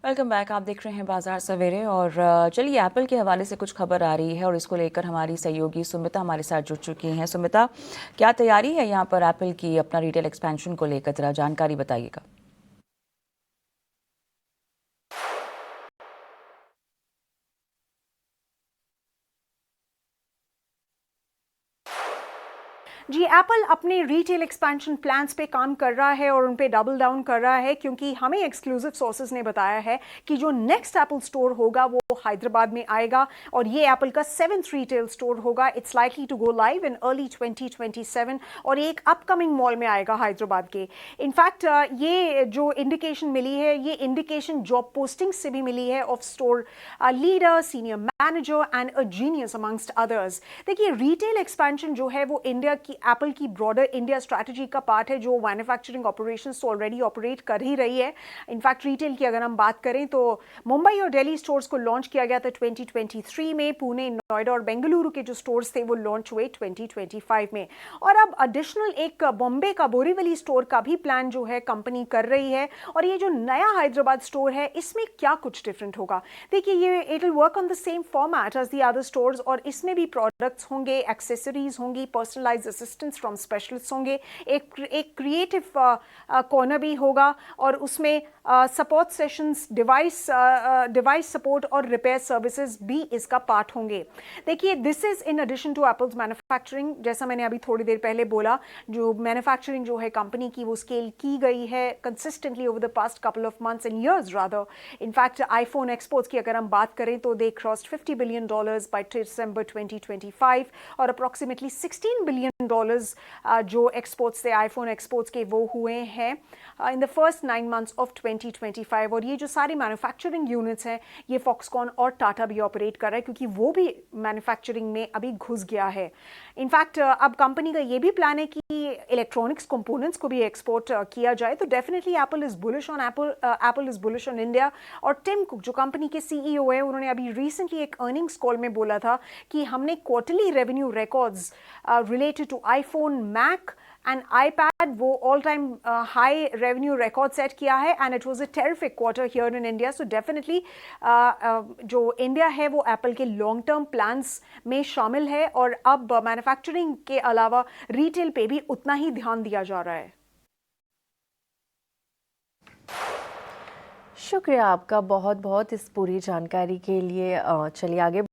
Welcome back. आप देख रहे हैं बाजार सवेरे और चलिए एप्पल के हवाले से कुछ खबर आ रही है और इसको लेकर हमारी सहयोगी सुमिता हमारे साथ जुड़ चुकी हैं। सुमिता, क्या तैयारी है यहाँ पर एप्पल की अपना रिटेल एक्सपेंशन को लेकर, जरा जानकारी बताइएगा। जी, एप्पल अपने रिटेल एक्सपेंशन प्लान्स पे काम कर रहा है और उन पे डबल डाउन कर रहा है, क्योंकि हमें एक्सक्लूसिव सोर्सेज ने बताया है कि जो नेक्स्ट एप्पल स्टोर होगा वो हैदराबाद में आएगा और ये एप्पल का 7th रिटेल स्टोर होगा। It's likely to go live in early 2027 और ये एक अपकमिंग मॉल में आएगा हैदराबाद के। इनफैक्ट ये जो इंडिकेशन मिली है, ये इंडिकेशन जॉब पोस्टिंग से भी मिली है of store leader, senior manager and a genius amongst others. देखिए, रिटेल एक्सपेंशन जो है वो इंडिया की एप्पल की ब्रॉडर इंडिया स्ट्रैटेजी का पार्ट है, जो मैन्युफैक्चरिंग ऑपरेशंस तो ऑलरेडी ऑपरेट कर ही रही है। इनफैक्ट रिटेल की अगर हम बात करें तो मुंबई और दिल्ली स्टोर्स को लॉन्च किया गया था 2023 में, पुणे, नोएडा और बेंगलुरु के जो स्टोर्स थे वो लॉन्च हुए 2025 में, और अब एडिशनल एक बॉम्बे का बोरीवली स्टोर का भी प्लान जो है कंपनी कर रही है। और ये जो नया हैदराबाद स्टोर है, इसमें क्या कुछ डिफरेंट होगा? देखिए, ये it will work on the same format as the other stores और इसमें भी प्रोडक्ट्स होंगे, एक्सेसरीज होंगी, पर्सनलाइज्ड असिस्टेंस फ्रॉम स्पेशलिस्ट होंगे, एक क्रिएटिव कॉर्नर भी होगा और उसमें सपोर्ट सेशंस, डिवाइस सपोर्ट और रिपेयर सर्विसेज भी इसका पार्ट होंगे। देखिए, this is in addition to Apple's manufacturing. जैसा मैंने अभी थोड़ी देर पहले बोला, जो मैन्युफैक्चरिंग जो है कंपनी की वो स्केल की गई है consistently over the past couple of months and years rather. In fact iPhone exports की अगर हम बात करें तो दे क्रॉस्ड $50 बिलियन बाय दिसंबर 2025 और अप्रॉक्सीमेटली $16 बिलियन जो एक्सपोर्ट्स थे आईफोन एक्सपोर्ट्स के वो हुए हैं in the first 9 months of 2025। और ये जो सारी मैन्युफैक्चरिंग यूनिट्स हैं, ये फॉक्सकॉन और टाटा भी ऑपरेट कर रहा है, क्योंकि वो भी मैन्युफैक्चरिंग में अभी घुस गया है। इनफैक्ट अब कंपनी का ये भी प्लान है कि इलेक्ट्रॉनिक्स कंपोनेंट्स को भी एक्सपोर्ट किया जाए। तो definitely Apple is bullish on Apple is bullish on India. और टिम कुक जो कंपनी के सीईओ है, उन्होंने अभी रिसेंटली एक अर्निंग्स कॉल में बोला था कि हमने quarterly revenue records related to iPhone, Mac and iPad वो all time high revenue record set किया है and it was a terrific quarter here in India. So definitely जो इंडिया है वो एप्पल के लॉन्ग टर्म प्लान्स में शामिल है और अब मैन्युफैक्चरिंग के अलावा रिटेल पे भी उतना ही ध्यान दिया जा रहा है। शुक्रिया आपका बहुत बहुत इस पूरी जानकारी के लिए। चलिए आगे